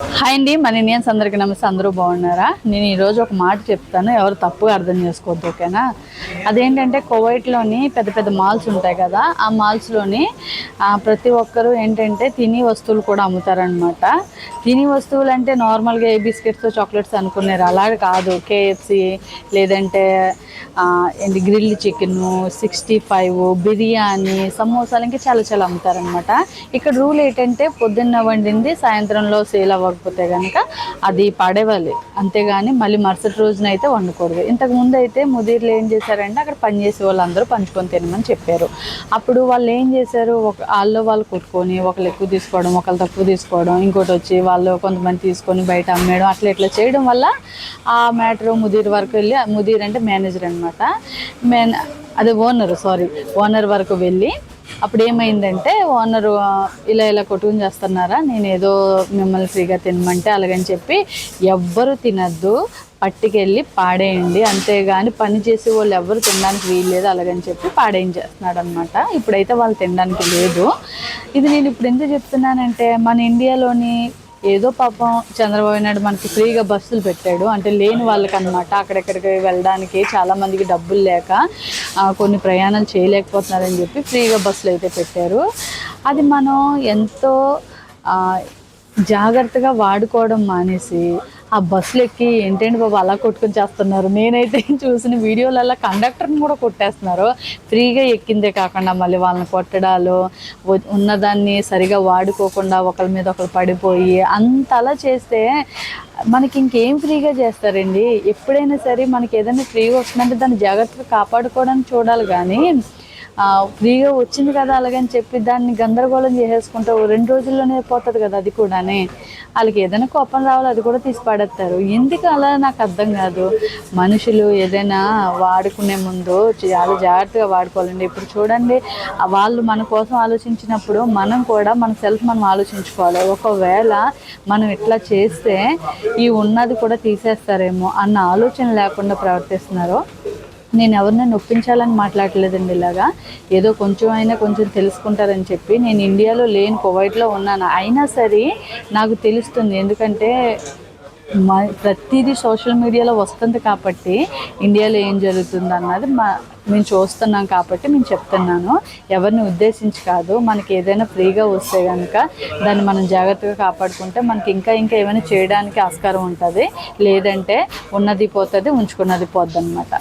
Hi అండి, మన Indians అందరికీ నమస్తే. అందరూ బాగున్నారా? నేను ఈరోజు ఒక మాట చెప్తాను, ఎవరు తప్పుగా అర్థం చేసుకోవద్దు, ఓకేనా? అదేంటంటే కువైట్లోని పెద్ద పెద్ద మాల్స్ ఉంటాయి కదా, ఆ మాల్స్లోని ప్రతి ఒక్కరూ ఏంటంటే తిని వస్తువులు కూడా అమ్ముతారనమాట. తిని వస్తువులు అంటే నార్మల్గా ఏ బిస్కెట్స్ చాక్లెట్స్ అనుకున్నారు, అలాగే కాదు. కేఎఫ్సి లేదంటే ఏంటి గ్రిల్ చికెను, 65 బిర్యానీ, సమోసాలు ఇంకా చాలా చాలా అమ్ముతారనమాట. ఇక్కడ రూల్ ఏంటంటే పొద్దున్న వండింది సాయంత్రంలో సేల్ అవ్వకపోతే కనుక అది పడేవాలి, అంతేగాని మళ్ళీ మరుసటి రోజున అయితే వండకూడదు. ఇంతకుముందు అయితే ముదీర్లు ఏం చేశారంటే అక్కడ పనిచేసే వాళ్ళందరూ పంచుకొని తినమని చెప్పారు. అప్పుడు వాళ్ళు ఏం చేశారు, వాళ్ళు కొట్టుకొని ఒకళ్ళు ఎక్కువ తీసుకోవడం, ఒకళ్ళు తక్కువ తీసుకోవడం, ఇంకోటి వచ్చి వాళ్ళు కొంతమంది తీసుకొని బయట అమ్మేయడం, అట్లా ఇట్లా చేయడం వల్ల ఆ మ్యాటర్ ముదీర్ వరకు వెళ్ళి, ముదీర్ అంటే మేనేజర్ అనమాట, అదే ఓనర్ వరకు వెళ్ళి అప్పుడు ఏమైందంటే ఓనరు ఇలా కొట్టుకుని చేస్తున్నారా, నేను ఏదో మిమ్మల్ని ఫ్రీగా తినమంటే అలాగని చెప్పి ఎవ్వరు తినద్దు, పట్టుకెళ్ళి పాడేయండి, అంతేగాని పని చేసే వాళ్ళు ఎవరు తినడానికి వీల్లేదు అలాగని చెప్పి పాడేయించేస్తున్నాడు అనమాట. ఇప్పుడైతే వాళ్ళు తినడానికి లేదు. ఇది నేను ఇప్పుడు ఎందుకు చెప్తున్నానంటే మన ఇండియాలోని ఏదో పాపం చంద్రబాబు నాయుడు మనకి ఫ్రీగా బస్సులు పెట్టాడు, అంటే లేని వాళ్ళకి అనమాట. అక్కడెక్కడికి వెళ్ళడానికి చాలామందికి డబ్బులు లేక కొన్ని ప్రయాణాలు చేయలేకపోతున్నారని చెప్పి ఫ్రీగా బస్సులు అయితే పెట్టారు. అది మనం ఎంతో జాగ్రత్తగా వాడుకోవడం మానేసి ఆ బస్సులు ఎక్కి ఏంటంటే బాబు అలా కొట్టుకొని చేస్తున్నారు. నేనైతే చూసిన వీడియోలలో కండక్టర్ని కూడా కొట్టేస్తున్నారు. ఫ్రీగా ఎక్కిందే కాకుండా మళ్ళీ వాళ్ళని కొట్టడాలు, ఉన్నదాన్ని సరిగా వాడుకోకుండా ఒకరి మీద ఒకరు పడిపోయి అంతలా చేస్తే మనకి ఇంకేం ఫ్రీగా చేస్తారండి? ఎప్పుడైనా సరే మనకి ఏదైనా ఫ్రీగా వస్తుందంటే దాన్ని జాగ్రత్తగా కాపాడుకోవడానికి చూడాలి, కానీ ఫ్రీగా వచ్చింది కదా అలాగని చెప్పి దాన్ని గందరగోళం చేసేసుకుంటూ 2 రోజుల్లోనే పోతుంది కదా. అది కూడానే వాళ్ళకి ఏదైనా కోపం రావాలి, అది కూడా తీసి పడేస్తారు. ఎందుకు అలా నాకు అర్థం కాదు. మనుషులు ఏదైనా వాడుకునే ముందు చాలా జాగ్రత్తగా వాడుకోవాలండి. ఇప్పుడు చూడండి, వాళ్ళు మన కోసం ఆలోచించినప్పుడు మనం కూడా మన సెల్ఫ్ మనం ఆలోచించుకోవాలి. ఒకవేళ మనం ఇట్లా చేస్తే ఈ ఉన్నది కూడా తీసేస్తారేమో అన్న ఆలోచన లేకుండా ప్రవర్తిస్తున్నారు. నేను ఎవరిని నొప్పించాలని మాట్లాడలేదండి. ఇలాగా ఏదో కొంచెం తెలుసుకుంటారని చెప్పి నేను ఇండియాలో లేని, కువైట్లో ఉన్నాను. అయినా సరే నాకు తెలుస్తుంది, ఎందుకంటే ప్రతిదీ సోషల్ మీడియాలో వస్తుంది కాబట్టి ఇండియాలో ఏం జరుగుతుంది అన్నది మేము చూస్తున్నాం కాబట్టి నేను చెప్తున్నాను. ఎవరిని ఉద్దేశించి కాదు. మనకి ఏదైనా ఫ్రీగా వస్తే కనుక దాన్ని మనం జాగ్రత్తగా కాపాడుకుంటే మనకి ఇంకా ఏమైనా చేయడానికి ఆస్కారం ఉంటుంది. లేదంటే ఉన్నది పోతుంది, ఉంచుకున్నది పోద్ది అనమాట.